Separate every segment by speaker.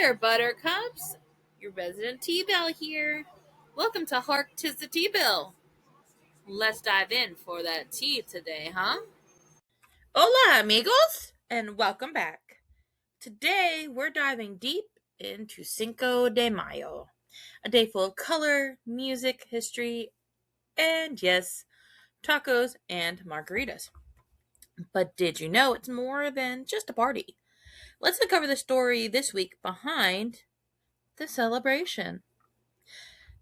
Speaker 1: there, buttercups. Your resident T-Bell here. Welcome to Hark, 'tis the T-Bill. Let's dive in for that tea today, huh?
Speaker 2: Hola, amigos, and welcome back. Today, we're diving deep into Cinco de Mayo, a day full of color, music, history, and yes, tacos and margaritas. But did you know it's more than just a party? Let's uncover the story this week behind the celebration.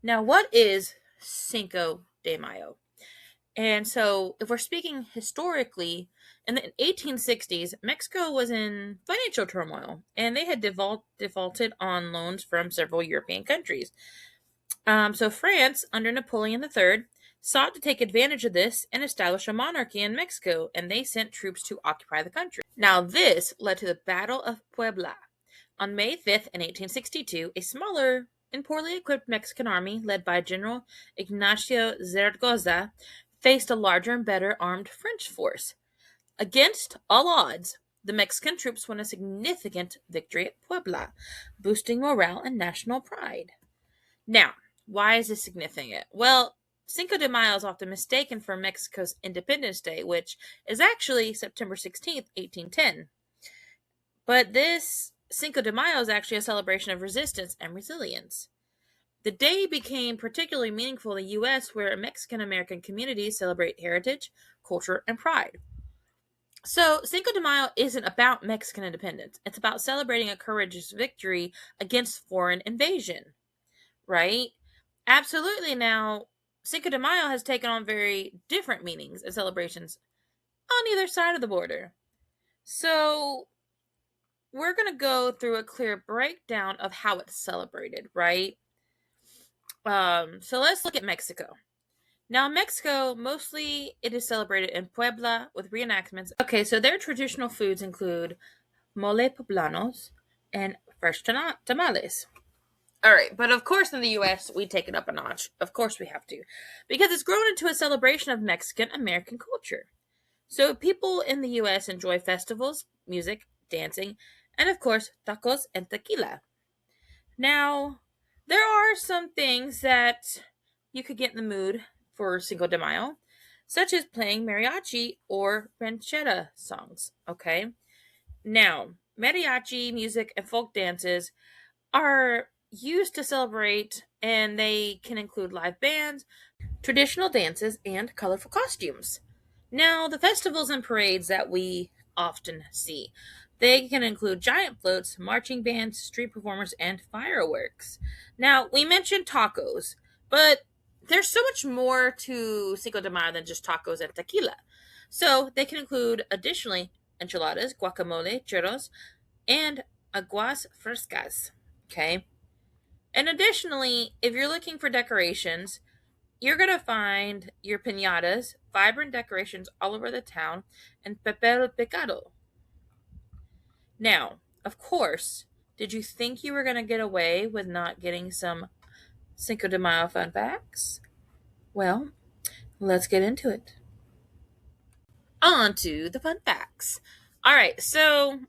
Speaker 2: Now, what is Cinco de Mayo? And so, if we're speaking historically, in the 1860s, Mexico was in financial turmoil, and they had defaulted on loans from several European countries. So, France, under Napoleon III, sought to take advantage of this and establish a monarchy in Mexico, and they sent troops to occupy the country. Now, this led to the Battle of Puebla. On May 5th, in 1862, a smaller and poorly equipped Mexican army, led by General Ignacio Zaragoza, faced a larger and better armed French force. Against all odds, the Mexican troops won a significant victory at Puebla, boosting morale and national pride. Now, why is this significant? Well, Cinco de Mayo is often mistaken for Mexico's Independence Day, which is actually September 16th, 1810. But this Cinco de Mayo is actually a celebration of resistance and resilience. The day became particularly meaningful in the U.S., where Mexican-American communities celebrate heritage, culture, and pride. So, Cinco de Mayo isn't about Mexican independence. It's about celebrating a courageous victory against foreign invasion, right? Absolutely. Now, Cinco de Mayo has taken on very different meanings and celebrations on either side of the border. So, we're going to go through a clear breakdown of how it's celebrated, right? So let's look at Mexico. Now, in Mexico, mostly it is celebrated in Puebla with reenactments. Okay, so their traditional foods include mole poblanos and fresh tamales. All right, but of course in the U.S., we take it up a notch. Of course we have to, because it's grown into a celebration of Mexican-American culture. So people in the U.S. enjoy festivals, music, dancing, and of course, tacos and tequila. Now, there are some things that you could get in the mood for Cinco de Mayo, such as playing mariachi or ranchera songs, okay? Now, mariachi music and folk dances are used to celebrate, and they can include live bands, traditional dances, and colorful costumes. Now, the festivals and parades that we often see, they can include giant floats, marching bands, street performers, and fireworks. Now, we mentioned tacos, but there's so much more to Cinco de Mayo than just tacos and tequila. So, they can include, additionally, enchiladas, guacamole, churros, and aguas frescas. Okay? And additionally, if you're looking for decorations, you're going to find your piñatas, vibrant decorations all over the town, and papel picado. Now, of course, did you think you were going to get away with not getting some Cinco de Mayo fun facts? Well, let's get into it. On to the fun facts. All right, so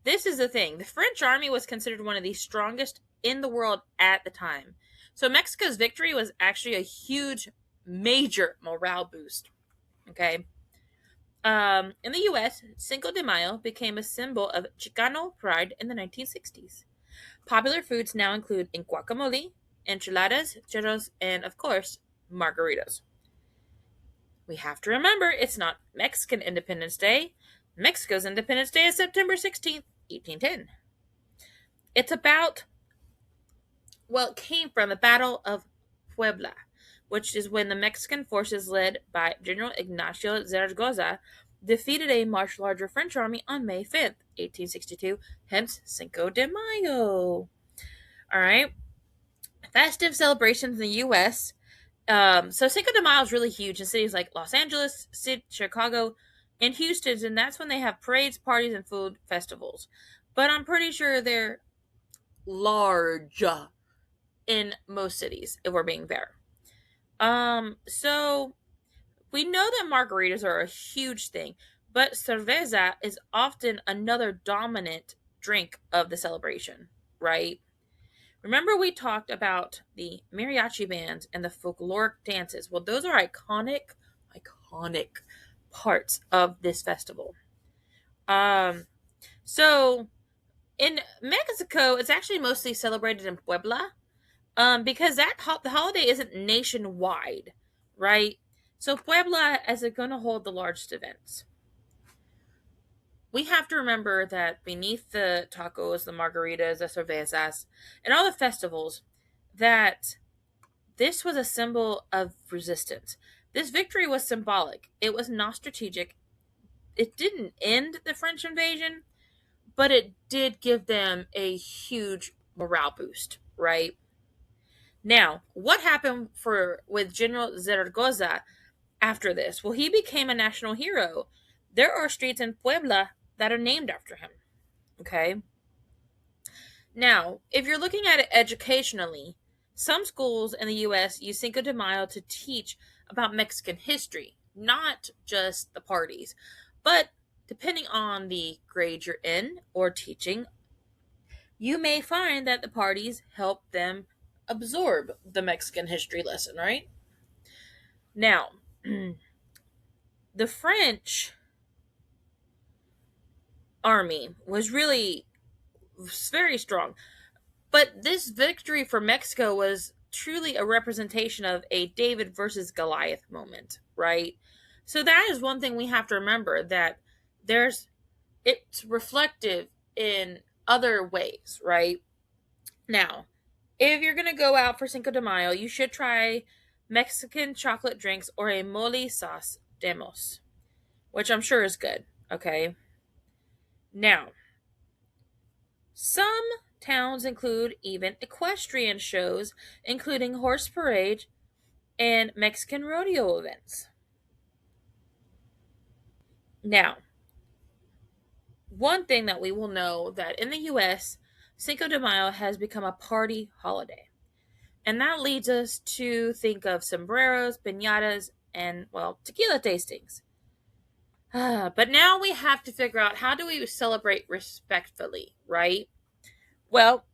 Speaker 2: this is the thing. The French army was considered one of the strongest in the world at the time. So Mexico's victory was actually a huge, major morale boost. Okay. In the U.S., Cinco de Mayo became a symbol of Chicano pride in the 1960s. Popular foods now include guacamole, enchiladas, churros, and of course, margaritas. We have to remember it's not Mexican Independence Day. Mexico's Independence Day is September 16th, 1810. It's about, well, it came from the Battle of Puebla, which is when the Mexican forces led by General Ignacio Zaragoza defeated a much larger French army on May 5th, 1862, hence Cinco de Mayo. All right. Festive celebrations in the U.S. So Cinco de Mayo is really huge in cities like Los Angeles, Chicago, and Houston, and that's when they have parades, parties, and food festivals. But I'm pretty sure they're large in most cities, if we're being fair. So we know that margaritas are a huge thing, but cerveza is often another dominant drink of the celebration, right? Remember we talked about the mariachi bands and the folkloric dances. Well, those are iconic parts of this festival. Um, so in Mexico, it's actually mostly celebrated in Puebla, because the holiday isn't nationwide, right? So Puebla is going to hold the largest events. We have to remember that beneath the tacos, the margaritas, the cervezas, and all the festivals, that this was a symbol of resistance. This victory was symbolic. It was not strategic. It didn't end the French invasion, but it did give them a huge morale boost, right? Now, what happened with General Zaragoza after this? Well, he became a national hero. There are streets in Puebla that are named after him. Okay. Now, if you're looking at it educationally, some schools in the U.S. use Cinco de Mayo to teach about Mexican history, not just the parties. But depending on the grade you're in or teaching, you may find that the parties help them absorb the Mexican history lesson, right? Now, the French army was really very strong. But this victory for Mexico was truly a representation of a David versus Goliath moment, right? So that is one thing we have to remember, that it's reflective in other ways, right? Now, if you're going to go out for Cinco de Mayo, you should try Mexican chocolate drinks or a mole sauce demos, which I'm sure is good, okay? Now, some towns include even equestrian shows, including horse parade and Mexican rodeo events. Now, one thing that we will know that in the US, Cinco de Mayo has become a party holiday. And that leads us to think of sombreros, piñatas, and, well, tequila tastings. But now we have to figure out, how do we celebrate respectfully, right? Well,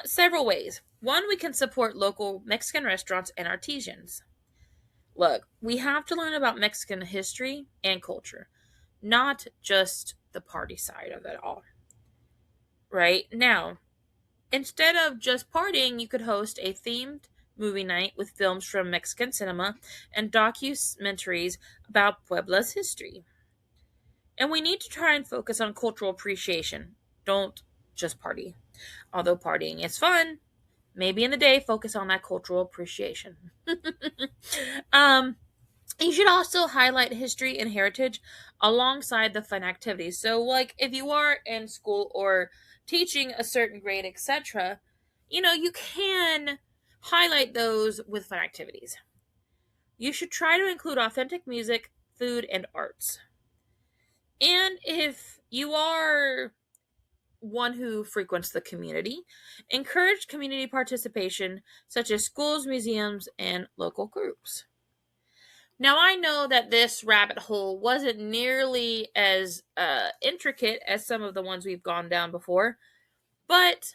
Speaker 2: several ways. One, we can support local Mexican restaurants and artisans. Look, we have to learn about Mexican history and culture, not just the party side of it all. Right? Now, instead of just partying, you could host a themed movie night with films from Mexican cinema and documentaries about Puebla's history. And we need to try and focus on cultural appreciation. Don't just party. Although partying is fun, maybe in the day focus on that cultural appreciation. You should also highlight history and heritage alongside the fun activities. So, like, if you are in school or teaching a certain grade, etc., you can highlight those with fun activities. You should try to include authentic music, food, and arts. And if you are one who frequents the community, encourage community participation, such as schools, museums, and local groups. Now, I know that this rabbit hole wasn't nearly as intricate as some of the ones we've gone down before, but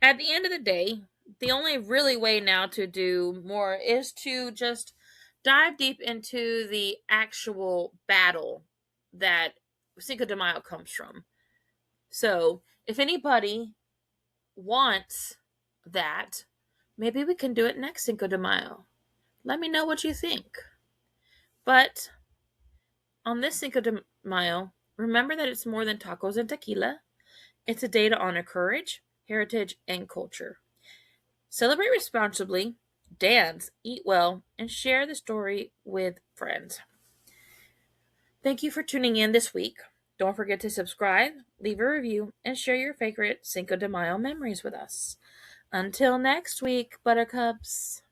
Speaker 2: at the end of the day, the only really way now to do more is to just dive deep into the actual battle that Cinco de Mayo comes from. So, if anybody wants that, maybe we can do it next Cinco de Mayo. Let me know what you think. But on this Cinco de Mayo, remember that it's more than tacos and tequila. It's a day to honor courage, heritage, and culture. Celebrate responsibly, dance, eat well, and share the story with friends. Thank you for tuning in this week. Don't forget to subscribe, leave a review, and share your favorite Cinco de Mayo memories with us. Until next week, buttercups.